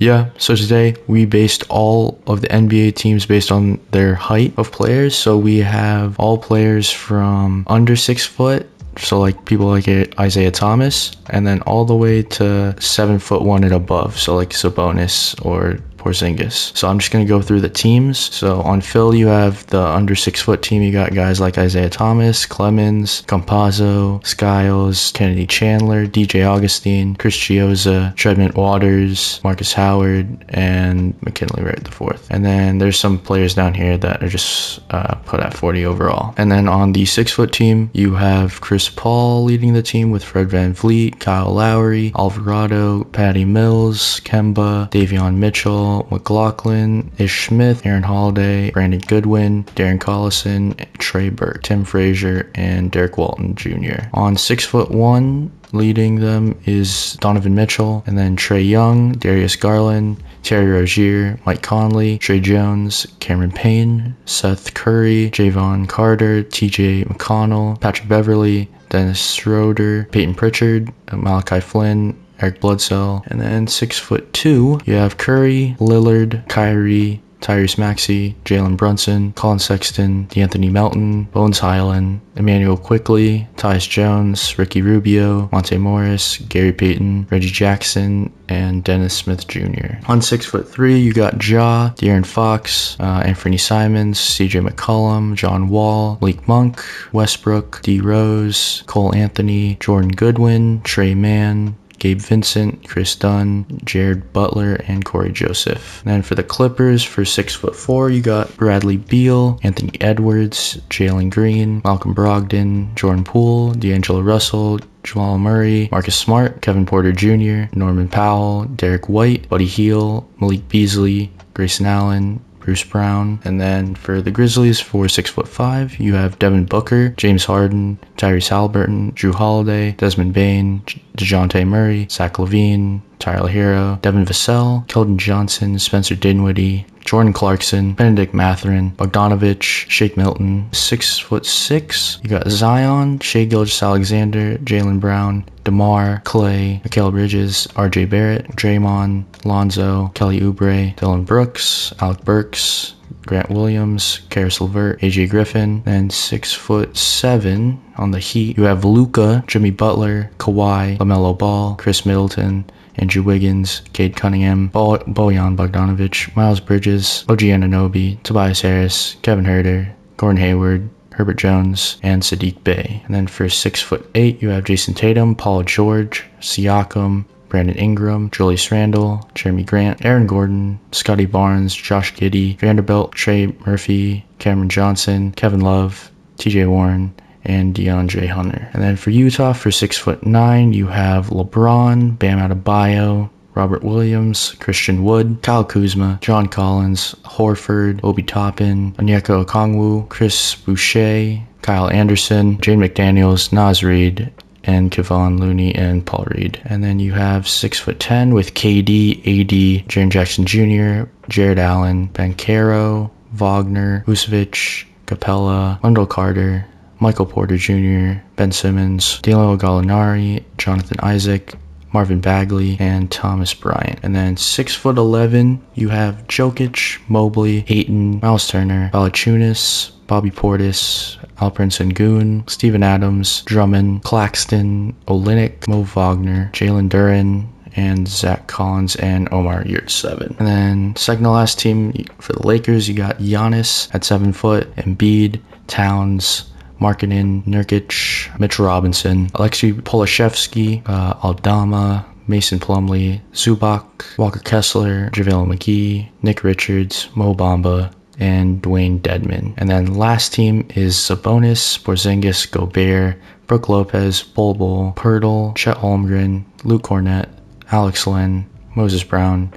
Yeah, so today we based all of the NBA teams based on their height of players. So we have all players from under 6 foot, so like people like Isaiah Thomas, and then all the way to 7'1" and above, so like Sabonis or Porzingis. So I'm just going to go through the teams. So on Phil, you have the under 6 foot team. You got guys like Isaiah Thomas, Clemens, Campazzo, Skiles, Kennedy Chandler, DJ Augustine, Chris Chiozza, Tremont Waters, Marcus Howard, and McKinley Wright IV. And then there's some players down here that are just put at 40 overall. And then on the 6 foot team, you have Chris Paul leading the team with Fred VanVleet, Kyle Lowry, Alvarado, Patty Mills, Kemba, Davion Mitchell, McLaughlin, Ish Smith, Aaron Holiday, Brandon Goodwin, Darren Collison, Trey Burke, Tim Frazier, and Derek Walton Jr. On 6'1", leading them is Donovan Mitchell, and then Trae Young, Darius Garland, Terry Rozier, Mike Conley, Trey Jones, Cameron Payne, Seth Curry, Javon Carter, TJ McConnell, Patrick Beverly, Dennis Schroeder, Peyton Pritchard, Malachi Flynn, Eric Bledsoe. And then 6'2", you have Curry, Lillard, Kyrie, Tyrese Maxey, Jalen Brunson, Colin Sexton, DeAnthony Melton, Bones Highland, Emmanuel Quickley, Tyus Jones, Ricky Rubio, Monte Morris, Gary Payton, Reggie Jackson, and Dennis Smith Jr. On 6'3", you got Ja, De'Aaron Fox, Anthony Simons, CJ McCollum, John Wall, Malik Monk, Westbrook, D Rose, Cole Anthony, Jordan Goodwin, Trey Mann, Gabe Vincent, Chris Dunn, Jared Butler, and Corey Joseph. And then for the Clippers, for 6'4", you got Bradley Beal, Anthony Edwards, Jalen Green, Malcolm Brogdon, Jordan Poole, D'Angelo Russell, Jamal Murray, Marcus Smart, Kevin Porter Jr., Norman Powell, Derek White, Buddy Hield, Malik Beasley, Grayson Allen, Bruce Brown. And then for the Grizzlies, for 6'5", you have Devin Booker, James Harden, Tyrese Halliburton, Drew Holiday, Desmond Bane, DeJounte Murray, Zach LaVine, Tyler Hero, Devin Vassell, Keldon Johnson, Spencer Dinwiddie, Jordan Clarkson, Benedict Mathurin, Bogdanovich, Shake Milton. 6'6", you got Zion, Shai Gilgeous-Alexander, Jaylen Brown, DeMar, Clay, Mikal Bridges, RJ Barrett, Draymond, Lonzo, Kelly Oubre, Dylan Brooks, Alec Burks, Grant Williams, Karis LeVert, AJ Griffin. And 6'7" on the Heat, you have Luka, Jimmy Butler, Kawhi, LaMelo Ball, Chris Middleton, Andrew Wiggins, Cade Cunningham, Bojan Bogdanovic, Miles Bridges, OG Anunoby, Tobias Harris, Kevin Huerter, Gordon Hayward, Herbert Jones, and Sadiq Bey. And then for 6'8", you have Jason Tatum, Paul George, Siakam, Brandon Ingram, Julius Randle, Jeremy Grant, Aaron Gordon, Scotty Barnes, Josh Giddey, Vanderbilt, Trey Murphy, Cameron Johnson, Kevin Love, TJ Warren, and DeAndre Hunter. And then for Utah, for 6'9", you have LeBron, Bam Adebayo, Robert Williams, Christian Wood, Kyle Kuzma, John Collins, Horford, Obi Toppin, Onyeka Okongwu, Chris Boucher, Kyle Anderson, Jaden McDaniels, Naz Reid, and Kevon Looney and Paul Reed. And then you have 6'10" with KD, AD, Jaren Jackson Jr., Jared Allen, Banchero, Wagner, Vucevic, Capella, Wendell Carter, Michael Porter Jr., Ben Simmons, Danilo Gallinari, Jonathan Isaac, Marvin Bagley, and Thomas Bryant. And then 6'11", you have Jokic, Mobley, Ayton, Miles Turner, Valanciunas, Bobby Portis, Alperen Sengun, Steven Adams, Drummond, Claxton, Olynyk, Mo Wagner, Jalen Duren, and Zach Collins, and Omar Yurtseven. And then second to last team for the Lakers, you got Giannis at 7 foot, Embiid, Towns, Markkanen, Nurkic, Mitchell Robinson, Alexei Polashevsky, Aldama, Mason Plumlee, Zubac, Walker Kessler, JaVale McGee, Nick Richards, Mo Bamba, and Dwayne Dedmon. And then last team is Sabonis, Porzingis, Gobert, Brook Lopez, Bol Bol, Pirtle, Chet Holmgren, Luke Cornett, Alex Len, Moses Brown,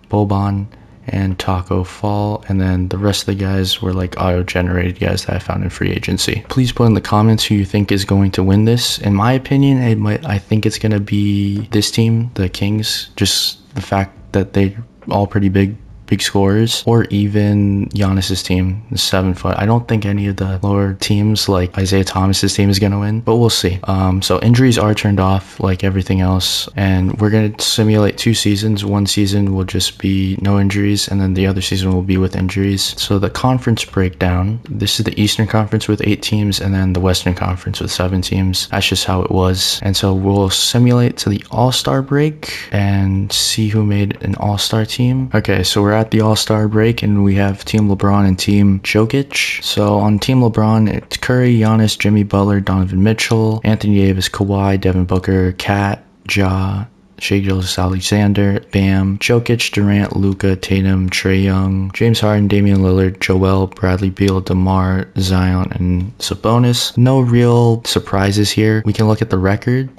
Boban, and Taco Fall. And then the rest of the guys were like auto-generated guys that I found in free agency. Please put in the comments who you think is going to win this. In my opinion, I think it's going to be this team, the Kings. Just the fact that they're all pretty big big scorers, or even Giannis's team, the 7 foot. I don't think any of the lower teams like Isaiah Thomas's team is going to win, but we'll see. So injuries are turned off like everything else, and we're going to simulate 2 seasons. One season will just be no injuries, and then the other season will be with injuries. So the conference breakdown, this is the Eastern Conference with 8 teams, and then the Western Conference with 7 teams. That's just how it was. And so we'll simulate to the All-Star break and see who made an All-Star team. Okay, so we're at the All-Star break, and we have Team LeBron and Team Jokic. So on Team LeBron, it's Curry, Giannis, Jimmy Butler, Donovan Mitchell, Anthony Davis, Kawhi, Devin Booker, Kat, Ja, Shai Gilgeous-Alexander, Bam, Jokic, Durant, Luka, Tatum, Trae Young, James Harden, Damian Lillard, Joel, Bradley Beal, DeMar, Zion, and Sabonis. No real surprises here. We can look at the record.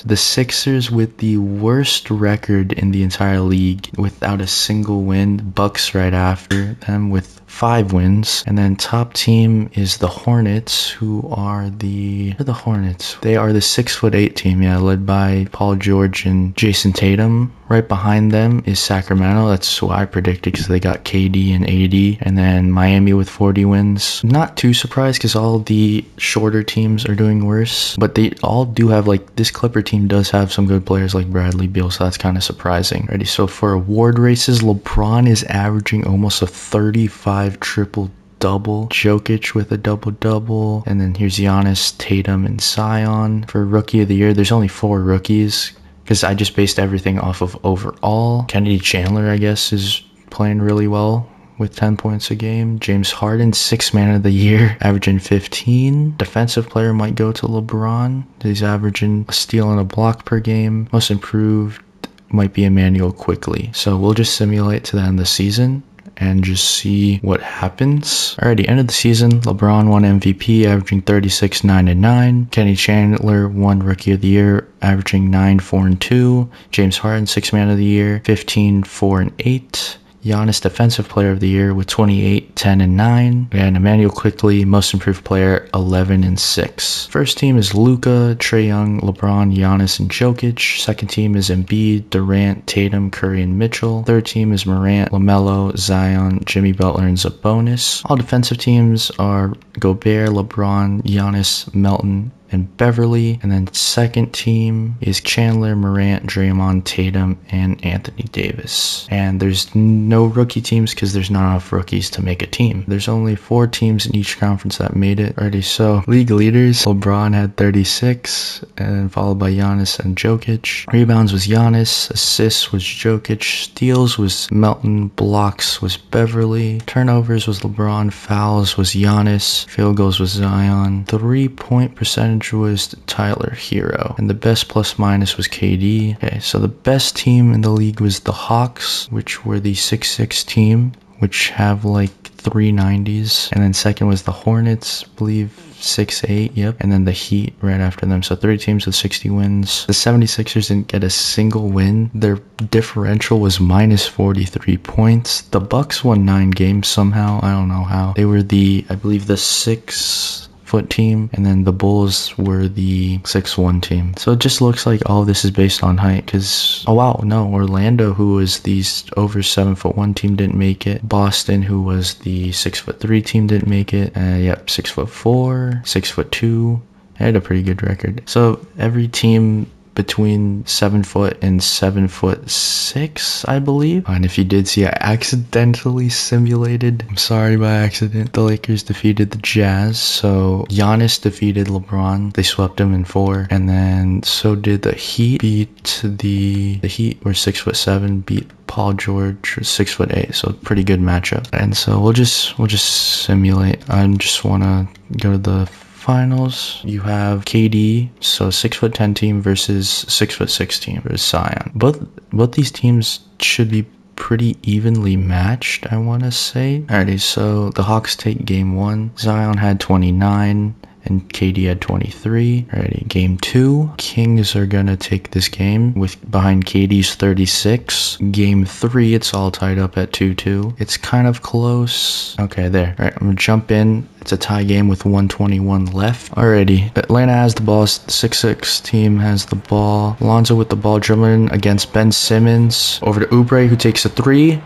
The Sixers with the worst record in the entire league without a single win. Bucks right after them with 5 wins. And then top team is the Hornets, who are the Hornets. They are the 6'8" team, led by Paul George and Jason Tatum. Right behind them is Sacramento. That's who I predicted because they got KD and AD. And then Miami with 40 wins. Not too surprised because all the shorter teams are doing worse. But they all do have, like, this Clipper team does have some good players like Bradley Beal, so that's kind of surprising. Ready? So for award races, LeBron is averaging almost a 35 triple-double. Jokic with a double-double. And then here's Giannis, Tatum, and Zion. For Rookie of the Year, there's only 4 rookies, because I just based everything off of overall. Kennedy Chandler, I guess, is playing really well with 10 points a game. James Harden, 6th man of the year, averaging 15. Defensive player might go to LeBron. He's averaging a steal and a block per game. Most improved might be Emmanuel Quickley. So we'll just simulate to the end of the season and just see what happens. Alrighty, end of the season, LeBron won MVP, averaging 36, 9, and 9. Kenny Chandler won Rookie of the Year, averaging 9, 4, and 2. James Harden, 6th man of the year, 15, 4, and 8. Giannis, Defensive Player of the Year with 28, 10, and 9. And Emmanuel Quickley, Most Improved Player, 11 and 6. First team is Luka, Trae Young, LeBron, Giannis, and Jokic. Second team is Embiid, Durant, Tatum, Curry, and Mitchell. Third team is Morant, LaMelo, Zion, Jimmy Butler, and Sabonis. All defensive teams are Gobert, LeBron, Giannis, Melton, and Beverly. And then second team is Chandler, Morant, Draymond, Tatum, and Anthony Davis. And there's no rookie teams because there's not enough rookies to make a team. There's only 4 teams in each conference that made it already. So league leaders, LeBron had 36, and followed by Giannis and Jokic. Rebounds was Giannis, assists was Jokic, steals was Melton, blocks was Beverly, turnovers was LeBron, fouls was Giannis, field goals was Zion, 3-point percentage was Tyler Hero, and the best plus minus was KD. Okay, so the best team in the league was the Hawks, which were the 6'6" team, which have like 390s, and then second was the Hornets, I believe 6'8", yep, and then the Heat right after them. So 3 teams with 60 wins. The 76ers didn't get a single win. Their differential was minus 43 points. The Bucks won 9 games somehow. I don't know how. They were I believe the 6'4" team, and then the Bulls were the 6'1" team. So it just looks like all of this is based on height, because Orlando, who was the over 7'1" team, didn't make it. Boston, who was the 6'3" team, didn't make it. 6'4", 6'2", they had a pretty good record. So every team between 7 foot and 7'6", I believe. And if you did see, I accidentally simulated, I'm sorry by accident, the Lakers defeated the Jazz. So Giannis defeated LeBron. They swept him in 4. And then so did the Heat. The Heat were 6'7", beat Paul George, 6'8", so pretty good matchup. And so we'll just simulate. I just want to go to the finals. You have KD, so 6'10" team versus 6'6" team versus Zion. Both these teams should be pretty evenly matched, I want to say. Alrighty, so the Hawks take game 1. Zion had 29 and KD had 23. Alrighty, game 2. Kings are gonna take this game with behind KD's 36. Game 3, it's all tied up at 2-2. It's kind of close. Okay, there. Alright, I'm gonna jump in. It's a tie game with 1:21 left. Alrighty, Atlanta has the ball. The 6'6" team has the ball. Lonzo with the ball, dribbling against Ben Simmons. Over to Oubre, who takes a 3.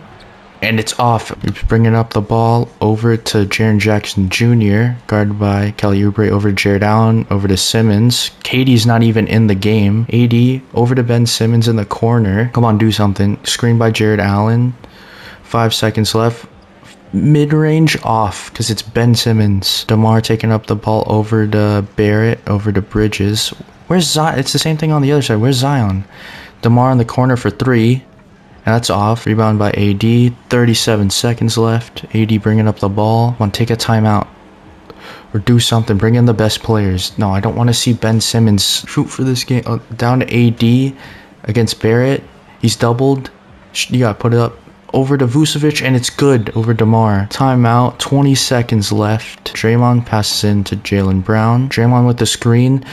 And it's off. He's bringing up the ball over to Jaren Jackson Jr., guarded by Kelly Oubre, over to Jared Allen, over to Simmons. KD's not even in the game. AD over to Ben Simmons in the corner. Come on, do something. Screen by Jared Allen. 5 seconds left. Mid-range off because it's Ben Simmons. DeMar taking up the ball over to Barrett, over to Bridges. Where's Zion? It's the same thing on the other side. Where's Zion? DeMar in the corner for 3. And that's off. Rebound by AD. 37 seconds left. AD bringing up the ball. Want to take a timeout or do something. Bring in the best players. No, I don't want to see Ben Simmons shoot for this game. Down to AD against Barrett. He's doubled. You got to put it up. Over to Vucevic, and it's good. Over DeMar. Timeout. 20 seconds left. Draymond passes in to Jaylen Brown. Draymond with the screen.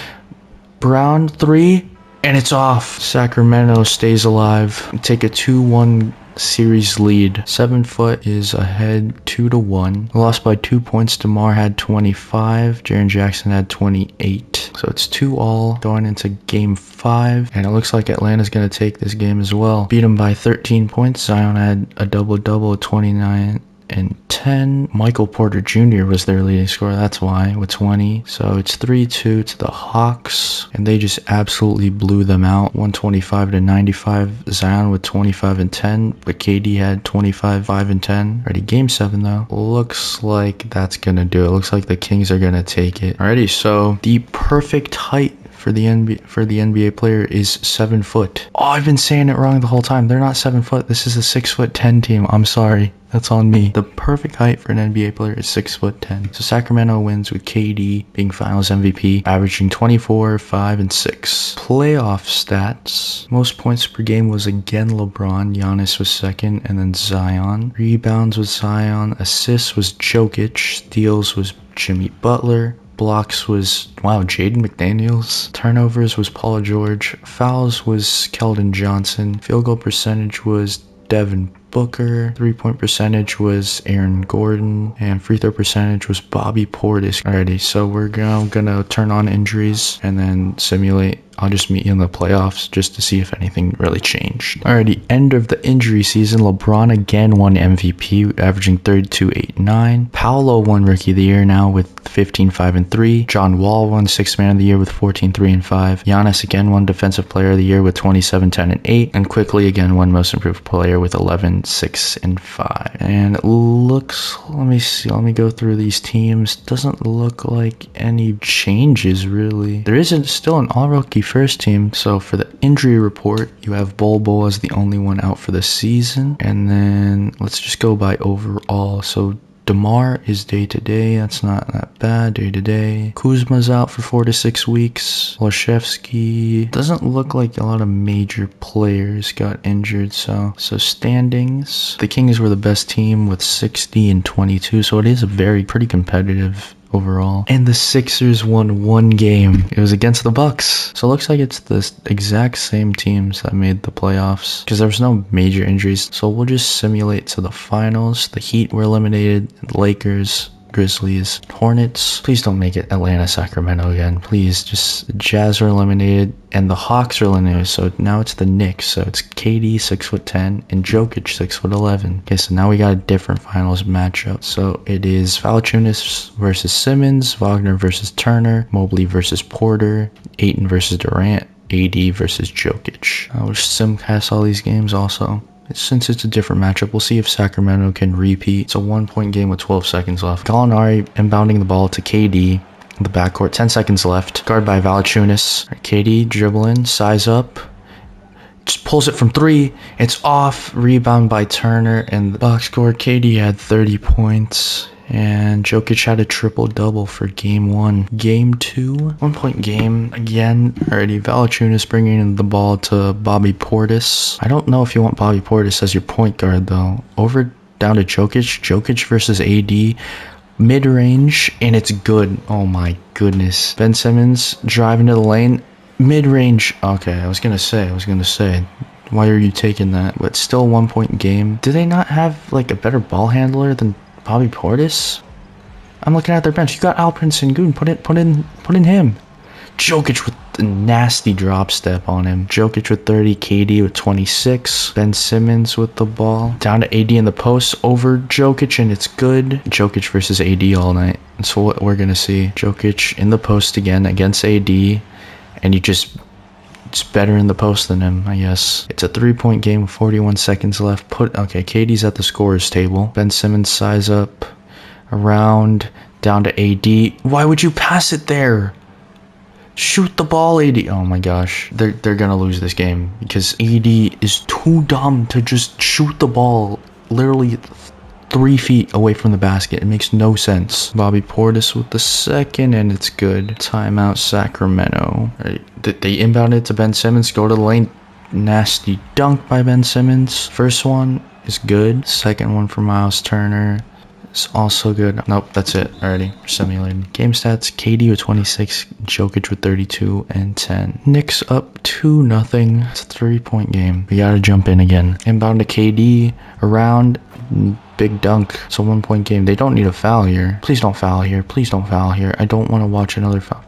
Brown 3. And it's off. Sacramento stays alive. Take a 2-1 series lead. 7 foot is ahead 2-1. Lost by 2 points. DeMar had 25. Jaren Jackson had 28. So it's 2-all going into game 5. And it looks like Atlanta's going to take this game as well. Beat them by 13 points. Zion had a double-double, 29 and 10. Michael Porter Jr. was their leading scorer. That's why, with 20. So it's 3-2 to the Hawks. And they just absolutely blew them out. 125-95. Zion with 25 and 10. But KD had 25, 5 and 10. Already game 7 though. Looks like that's going to do it. Looks like the Kings are going to take it. Alrighty, so the perfect height for the NBA player is 7 foot. Oh, I've been saying it wrong the whole time. They're not 7 foot. This is a 6'10" team. I'm sorry. That's on me. The perfect height for an NBA player is 6'10". So Sacramento wins with KD being Finals MVP, averaging 24, 5, and 6. Playoff stats. Most points per game was again LeBron. Giannis was second, and then Zion. Rebounds was Zion. Assists was Jokic. Steals was Jimmy Butler. Blocks was, Jaden McDaniels. Turnovers was Paul George. Fouls was Keldon Johnson. Field goal percentage was Devin Booker. 3-point percentage was Aaron Gordon. And free throw percentage was Bobby Portis. Alrighty, so we're gonna turn on injuries and then simulate. I'll just meet you in the playoffs just to see if anything really changed. Alrighty, end of the injury season. LeBron again won MVP, averaging 32, 8, 9. Paolo won Rookie of the Year now with 15, 5, and 3. John Wall won Sixth Man of the Year with 14, 3, and 5. Giannis again won Defensive Player of the Year with 27, 10, and 8. And Quickly again won Most Improved Player with 11, 6, and 5. And it looks, let me go through these teams. Doesn't look like any changes really. There isn't still an all-rookie first team. So for the injury report, you have Bol Bol as the only one out for the season. And then let's just go by overall. So DeMar is day-to-day. That's not that bad. Day-to-day. Kuzma's out for 4 to 6 weeks. Olszewski. Doesn't look like a lot of major players got injured. So standings. The Kings were the best team with 60 and 22. So it is a pretty competitive overall. And the Sixers won 1 game. It was against the Bucks. So it looks like it's the exact same teams that made the playoffs because there was no major injuries. So we'll just simulate to the finals. The Heat were eliminated. The Lakers, Grizzlies, Hornets. Please don't make it Atlanta, Sacramento again. Please, just the Jazz are eliminated and the Hawks are eliminated. So now it's the Knicks. So it's KD 6'10" and Jokic 6'11". Okay, so now we got a different finals matchup. So it is Valanciunas versus Simmons, Wagner versus Turner, Mobley versus Porter, Ayton versus Durant, AD versus Jokic. I will simcast all these games also. Since it's a different matchup, we'll see if Sacramento can repeat. It's a 1-point game with 12 seconds left. Gallinari inbounding the ball to KD in the backcourt. 10 seconds left. Guard by Valanciunas. KD dribbling, size up. Just pulls it from 3. It's off. Rebound by Turner. And the box score, KD had 30 points. And Jokic had a triple-double for game 1. Game 2, 1-point game again. Already, Valanciunas bringing in the ball to Bobby Portis. I don't know if you want Bobby Portis as your point guard, though. Down to Jokic. Jokic versus AD. Mid-range, and it's good. Oh, my goodness. Ben Simmons driving to the lane. Mid-range. Okay, I was going to say. Why are you taking that? But still 1-point game. Do they not have, like, a better ball handler than Bobby Portis? I'm looking at their bench. You got Alperen Sengun. Put in him. Jokic with a nasty drop step on him. Jokic with 30, KD with 26. Ben Simmons with the ball. Down to AD in the post over Jokic, and it's good. Jokic versus AD all night. That's what we're going to see. Jokic in the post again against AD, and it's better in the post than him, I guess. It's a 3-point game with 41 seconds left. Okay, KD's at the scorer's table. Ben Simmons size up around down to AD. Why would you pass it there? Shoot the ball, AD. Oh my gosh. They're gonna lose this game because AD is too dumb to just shoot the ball literally 3 feet away from the basket. It makes no sense. Bobby Portis with the second, and it's good. Timeout, Sacramento. Right. They inbound it to Ben Simmons. Go to the lane. Nasty dunk by Ben Simmons. First one is good. Second one for Miles Turner. It's also good. Nope, that's it already. Simulated. Game stats, KD with 26, Jokic with 32 and 10. Knicks up 2-0. It's a 3-point game. We gotta jump in again. Inbound to KD, around, big dunk. It's a 1-point game. They don't need a foul here. Please don't foul here. Please don't foul here. I don't want to watch another foul.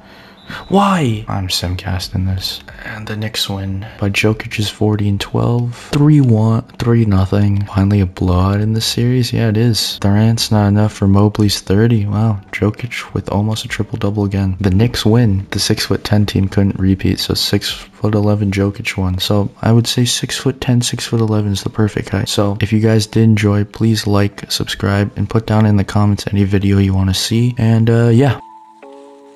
Why? I'm simcasting this. And the Knicks win by Jokic's 40 and 12. 3-1, 3-0. Finally a blowout in the series. Yeah, it is. Durant's not enough for Mobley's 30. Wow. Jokic with almost a triple-double again. The Knicks win. The 6'10" team couldn't repeat, so 6'11" Jokic won. So I would say 6'10", 6'11" is the perfect height. So if you guys did enjoy, please like, subscribe, and put down in the comments any video you want to see. And yeah.